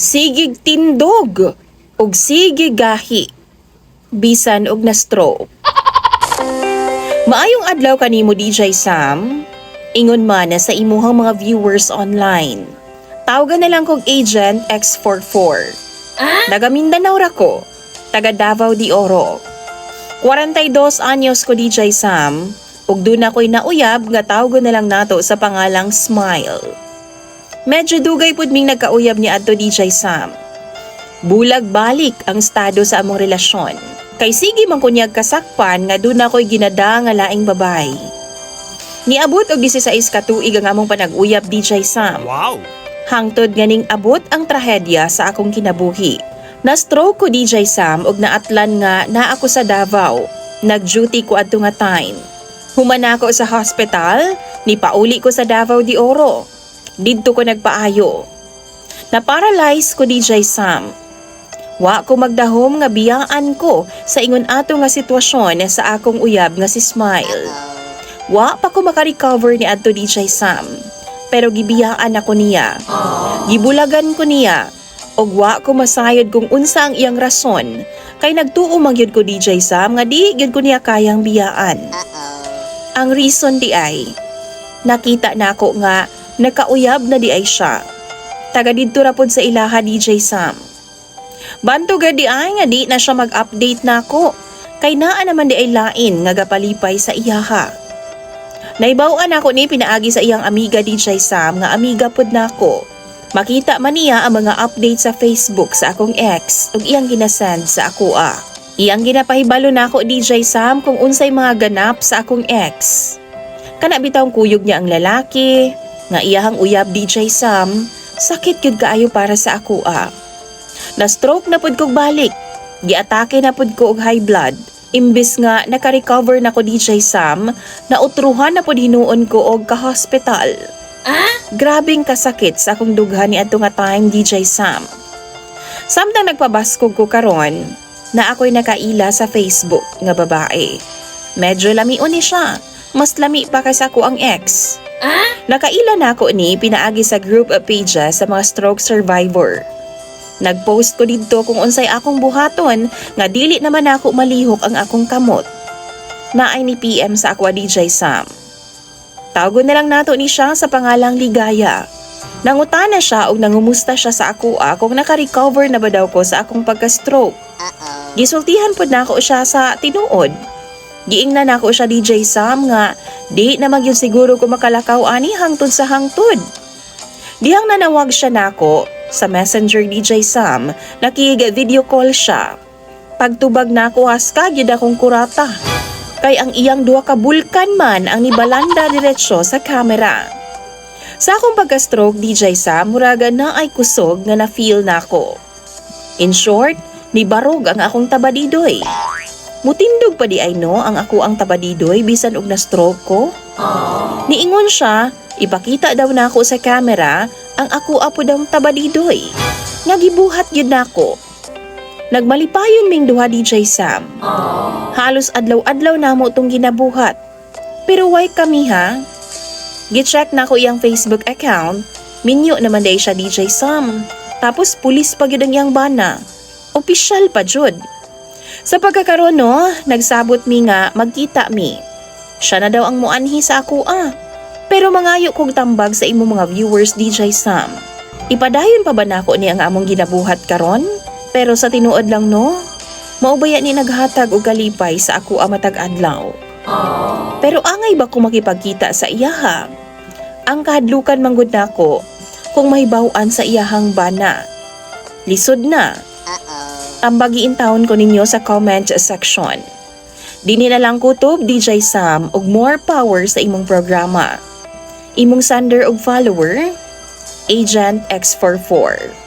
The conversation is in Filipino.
Sigig tindog ug sigig gahi bisan og na-stroke. Maayong adlaw kanimo DJ Sam. Ingon man na sa imuhang mga viewers online. Tawagan na lang kog Agent X44. Taga Mindanao ra ko, taga Davao de Oro. 42 anyos ko DJ Sam, ug doon ako'y nauyab nga tawagan na lang nato sa pangalang Smile. Medyo dugay pud ming nagkauyab ni adto DJ Sam. Bulag balik ang estado sa among relasyon. Kay sige man kunyag kasakpan nga doon ako'y ginada nga laing babay. Niabot og 16 ka tuig ang among panag-uyab DJ Sam. Wow! Hangtod ganing abot ang trahedya sa akong kinabuhi. Na-stroke ko DJ Sam og naatlan nga naa ako sa Davao. Nag-duty ko adto nga time. Humana ko sa hospital, nipauli ko sa Davao de Oro. Didto ko nagpaayo. Na-paralyze ko DJ Sam. Wa ko magdahom nga biyaan ko sa ingon ato nga sitwasyon sa akong uyab nga si Smile. Wa pa ko makarecover ni adto DJ Sam. Pero gibiyaan ako niya. Gibulagan ko niya. Og wa ko masayod kung unsa ang iyang rason. Kay nagtuo magyud ko DJ Sam nga di gyud ko niya kayang biyaan. Ang reason di ay nakita na ako nga nakauyab na di ay siya. Taga didto ra pod sa ilaha DJ Sam. Banto gadi ay nga di na siya mag-update na ako. Kay naa naman di ay lain nga gapalipay sa iyaha. Naibawan ako ni pinaagi sa iyang amiga DJ Sam nga amiga pod nako. Makita man niya ang mga update sa Facebook sa akong ex ug iyang ginasend sa ako. Iyang ginapahibalo nako DJ Sam kung unsay mga ganap sa akong ex. Kana bitawng kuyog niya ang lalaki nga iyahang uyab DJ Sam, sakit gyud kaayo para sa ako. Na-stroke na pud kog balik. Giatake na pud ko og high blood. Imbis nga naka-recover na ko DJ Sam, nautruhan na pud hinuon ko og ka-hospital. Grabing kasakit sa akong dughan ni adto nga time DJ Sam. Samtang nagpabaskog ko karon, na ako'y nakaila sa Facebook nga babae. Medyo lamion ni siya, mas lami pa kaysa ko ang ex. Nakaila na ako ni pinaagi sa group of pages sa mga stroke survivor. Nagpost ko dito kung unsay akong buhaton nga dili naman ako malihok ang akong kamot. Naay ni PM sa ako DJ Sam. Tawagon na lang nato ni siya sa pangalang Ligaya. Nangutana siya og nangumusta siya sa ako kung naka-recover na ba daw ko sa akong pagka-stroke. Gisultihan pod nako siya sa tinuod. Giingnan nako siya DJ Sam nga di na magyud siguro ko makalakaw ani hangtod sa hangtod. Dihang nanawag siya nako sa Messenger DJ Sam, nakig-video call siya. Pagtubag nako haska gyud akong kurata. Kay ang iyang duha ka bulkan man ang nibalanda diretso sa kamera. Sa akong pagka-stroke DJ Sam, muraga na ay kusog nga na-feel nako. In short, nibarog ang akong tabadidoy. Mutindog pa di ay no ang ako ang tabadidoy bisan og na-stroke ko. Niingon siya, ipakita daw nako sa kamera ang ako apo daw tabadidoy. Nga gibuhat gyud nako. Nagmalipayon ming duha DJ Sam. Halos adlaw-adlaw namo tong ginabuhat. Pero why kami ha? Gi-check na ko iyang Facebook account. Minyo naman day siya DJ Sam. Tapos pulis pa gyud ang iyang bana. Opisyal pa jud. Sa pagkakaroon no, nagsabot mi nga magkita mi. Siya na daw ang muanhi sa ako Pero mangayo kog tambag sa imo mga viewers DJ Sam. Ipadayon pa ba nako ni ang among ginabuhat karon? Pero sa tinuod lang no, maubaya ni naghatag og kalipay sa ako matag adlaw. Pero angay ba ko makipagkita sa iyaha? Ang kahadlukan manggod nako kung mahibaw-an sa iyahang bana. Lisod na. Ambagiin taon ko ninyo sa comment section. Dini na lang kutob DJ Sam og more power sa imong programa. Imong sender og follower, Agent X44.